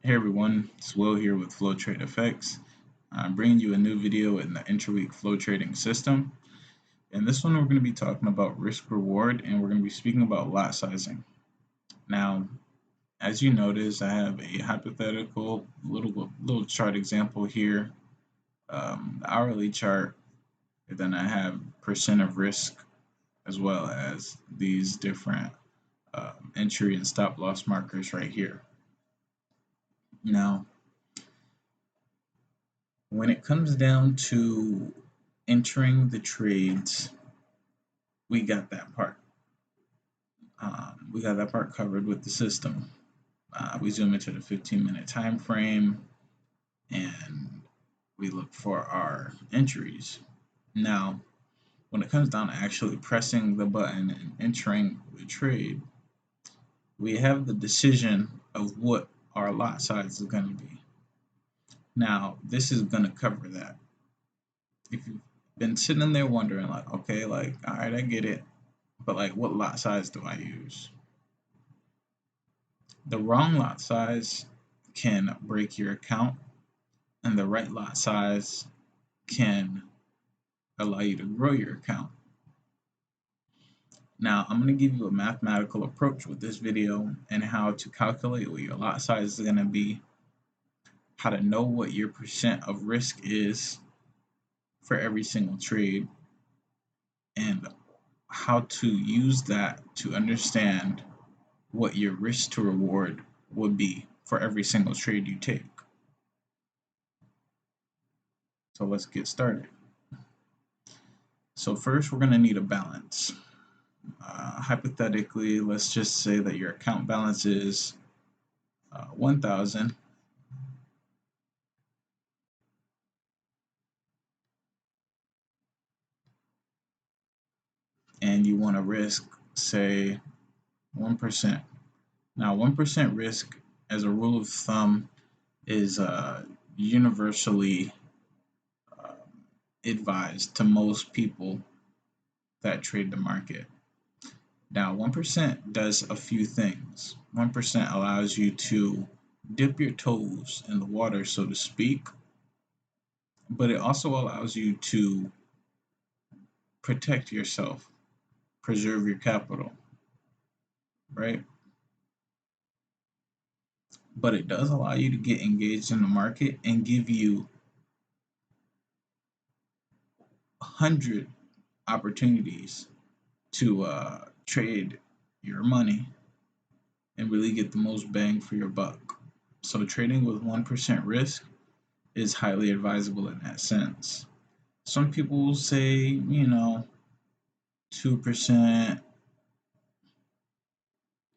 Hey everyone, it's Will here with Flow Trade Effects. I'm bringing you a new video in the intraweek flow trading system. In this one, we're going to be talking about risk reward and we're going to be speaking about lot sizing. Now, as you notice, I have a hypothetical little chart example here, the hourly chart, and then I have percent of risk as well as these different entry and stop loss markers right here. Now, when it comes down to entering the trades, we got that part. We got that part covered with the system. We zoom into the 15-minute time frame and we look for our entries. Now, when it comes down to actually pressing the button and entering the trade, we have the decision of what our lot size is going to be. Now, this is going to cover that. If you've been sitting there wondering, like, okay, like, all right, I get it, but like, what lot size do I use? The wrong lot size can break your account, and the right lot size can allow you to grow your account. Now, I'm going to give you a mathematical approach with this video and how to calculate what your lot size is going to be, how to know what your percent of risk is for every single trade, and how to use that to understand what your risk to reward would be for every single trade you take. So let's get started. So first we're going to need a balance. Hypothetically, let's just say that your account balance is 1,000 and you want to risk, say, 1%. Now 1% risk, as a rule of thumb, is universally advised to most people that trade the market. Now 1% does a few things. 1% allows you to dip your toes in the water, so to speak, but it also allows you to protect yourself, preserve your capital, right? But it does allow you to get engaged in the market and give you 100 opportunities to trade your money and really get the most bang for your buck. So trading with 1% risk is highly advisable in that sense. Some people will say, 2%.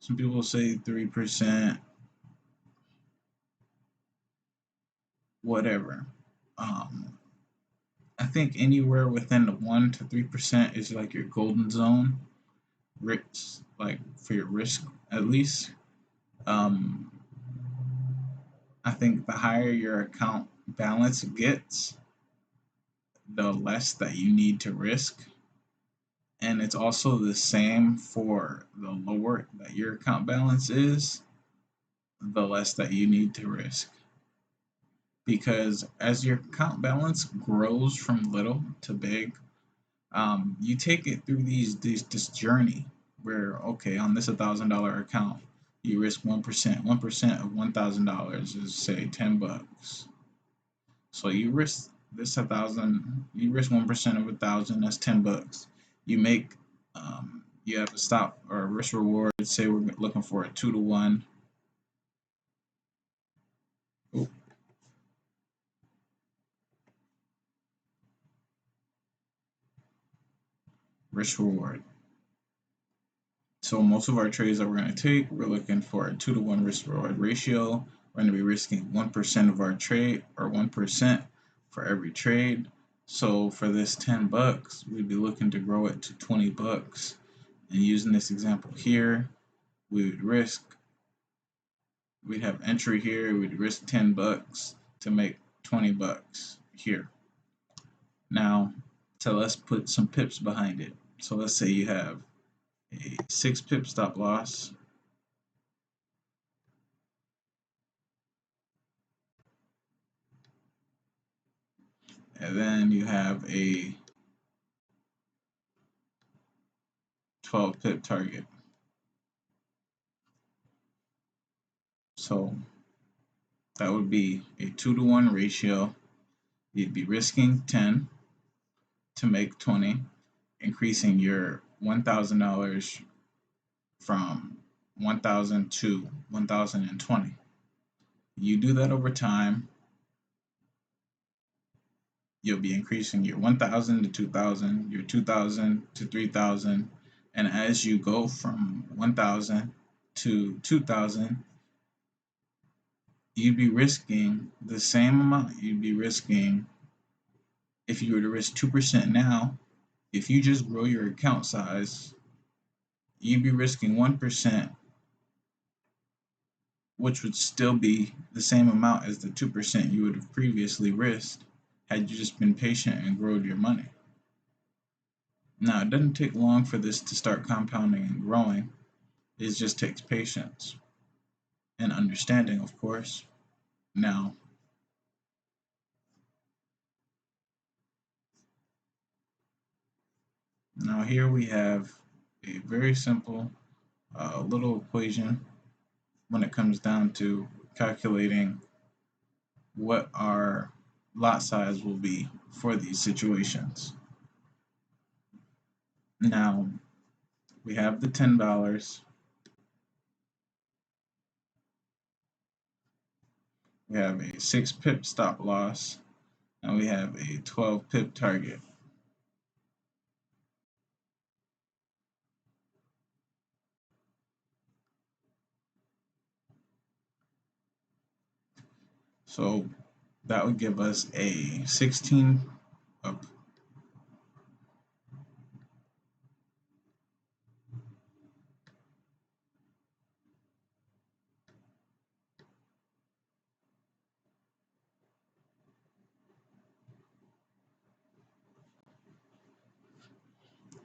Some people will say 3%, whatever. I think anywhere within the 1 to 3% is like your golden zone, risk, like for your risk at least. Um, I think the higher your account balance gets, the less that you need to risk. And it's also the same for the lower that your account balance is, the less that you need to risk. Because as your account balance grows from little to big, you take it through this journey where, okay, on this $1,000 account, you risk 1%. 1% of $1,000 is, say, $10. So you risk this 1,000. You risk 1% of 1,000. That's $10. You make you have a stop or a risk reward. Say we're looking for a 2-to-1. Ooh, risk reward. So most of our trades that we're going to take, we're looking for a 2-to-1 risk reward ratio. We're going to be risking 1% of our trade, or 1% for every trade. So for this $10, we'd be looking to grow it to $20. And using this example here, we would we'd have entry here, we'd risk $10 to make $20 here. Now, so let's put some pips behind it. So let's say you have a 6 pip stop loss, and then you have a 12 pip target. So that would be a 2-to-1 ratio. You'd be risking 10 to make 20, increasing your $1,000 from 1,000 to 1,020. You do that over time, you'll be increasing your 1,000 to 2,000, your 2,000 to 3,000, and as you go from 1,000 to 2,000, you'd be risking the same amount you'd be risking if you were to risk 2% now. If you just grow your account size, you'd be risking 1%, which would still be the same amount as the 2% you would have previously risked had you just been patient and growed your money. Now, it doesn't take long for this to start compounding and growing. It just takes patience and understanding, of course. Now, here we have a very simple little equation when it comes down to calculating what our lot size will be for these situations. Now, we have the $10. We have a 6 pip stop loss, and we have a 12 pip target. So that would give us a 16 up.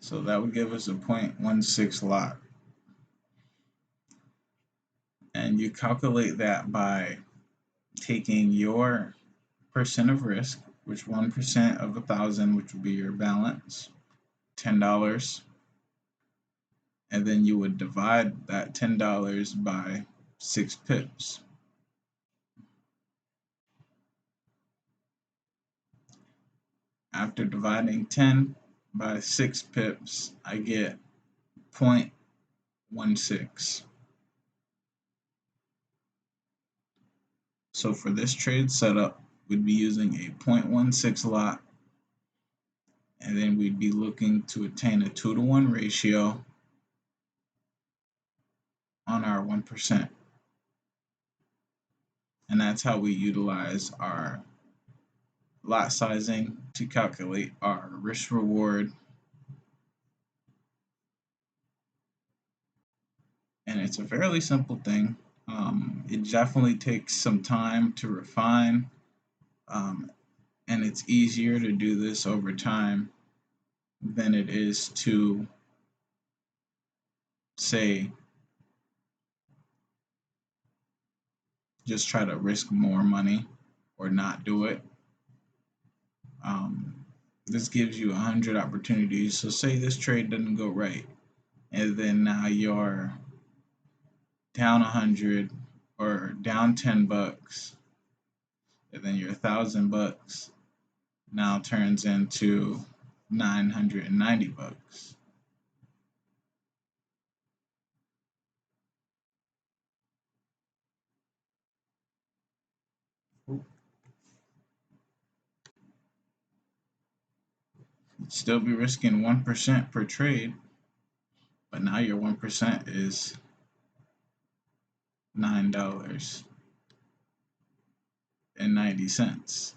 So that would give us a 0.16 lot. And you calculate that by taking your percent of risk, which 1% of 1,000, which would be your balance, $10, and then you would divide that $10 by 6 pips. After dividing 10 by 6 pips, I get 0.16. So for this trade setup, we'd be using a 0.16 lot, and then we'd be looking to attain a 2-to-1 ratio on our 1%. And that's how we utilize our lot sizing to calculate our risk reward. And it's a fairly simple thing. It definitely takes some time to refine, and it's easier to do this over time than it is to, say, just try to risk more money or not do it. This gives you 100 opportunities. So say this trade doesn't go right, and then now you're down 100 or down $10, and then your $1,000 now turns into $990. You'd still be risking 1% per trade, but now your 1% is $9.90.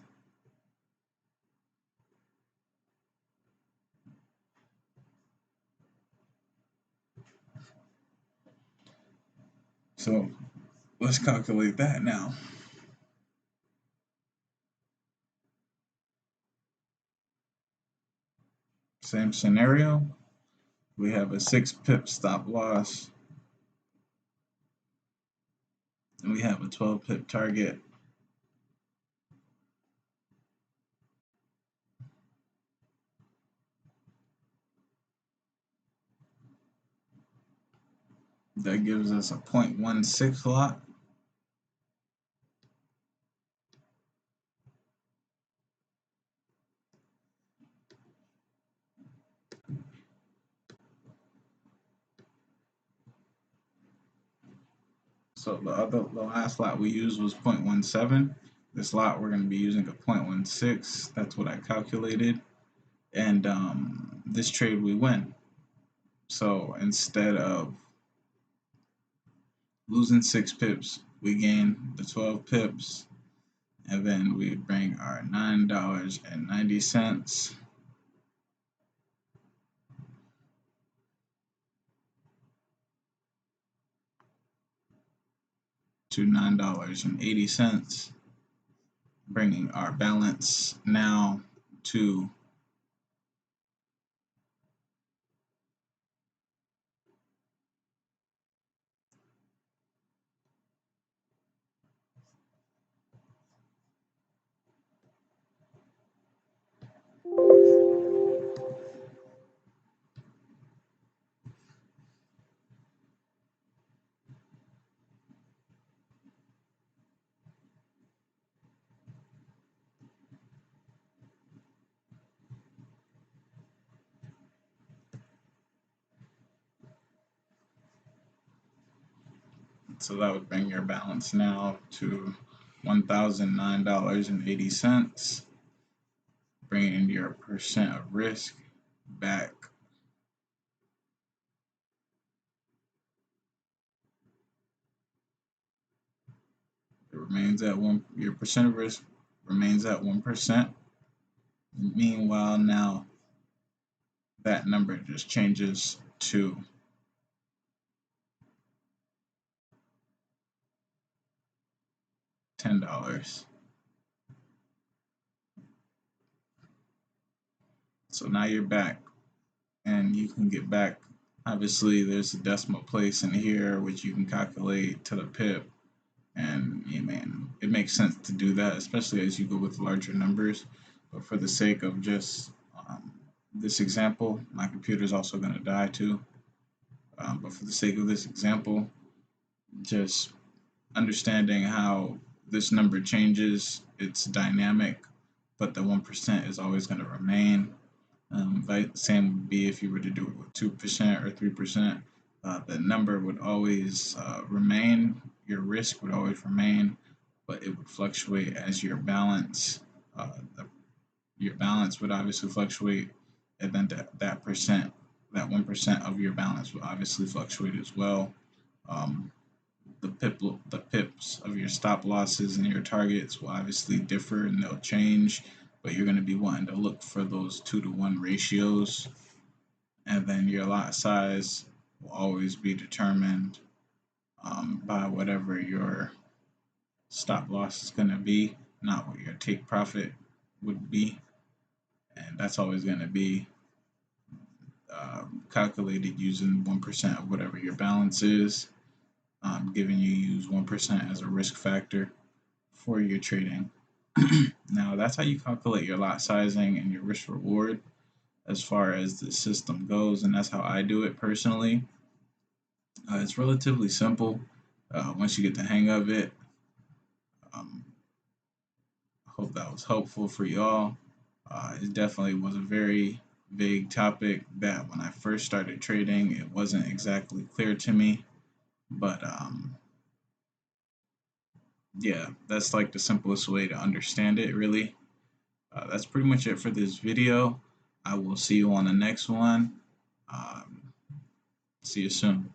So let's calculate that now. Same scenario. We have a 6 pip stop loss, and we have a 12 pip target. That gives us a 0.16 lot. So the last lot we used was 0.17. This lot we're going to be using a 0.16. That's what I calculated. And this trade we win. So instead of losing 6 pips, we gain the 12 pips. And then we bring our $9.90 to $9.80, bringing our balance now to so that would bring your balance now to $1,009.80, bringing your percent of risk back. It remains at one. Your percent of risk remains at 1%. Meanwhile, now that number just changes to $10. So now you're back, and you can get back. Obviously, there's a decimal place in here which you can calculate to the pip, and it makes sense to do that, especially as you go with larger numbers. But for the sake of just this example, my computer is also going to die too. But for the sake of this example, just understanding how this number changes, it's dynamic, but the 1% is always going to remain. Same would be if you were to do it with 2% or 3%. The number would always remain, your risk would always remain, but it would fluctuate as your balance. Your balance would obviously fluctuate, and then that 1% of your balance will obviously fluctuate as well. Um, the pips of your stop losses and your targets will obviously differ and they'll change, but you're going to be wanting to look for those 2-to-1 ratios, and then your lot size will always be determined by whatever your stop loss is going to be, not what your take profit would be, and that's always going to be calculated using 1% of whatever your balance is, giving you use 1% as a risk factor for your trading. Now, that's how you calculate your lot sizing and your risk reward as far as the system goes, and that's how I do it personally. It's relatively simple once you get the hang of it. I hope that was helpful for y'all. It definitely was a very vague topic that when I first started trading, it wasn't exactly clear to me. But yeah, that's like the simplest way to understand it, really. That's pretty much it for this video. I will see you on the next one. See you soon.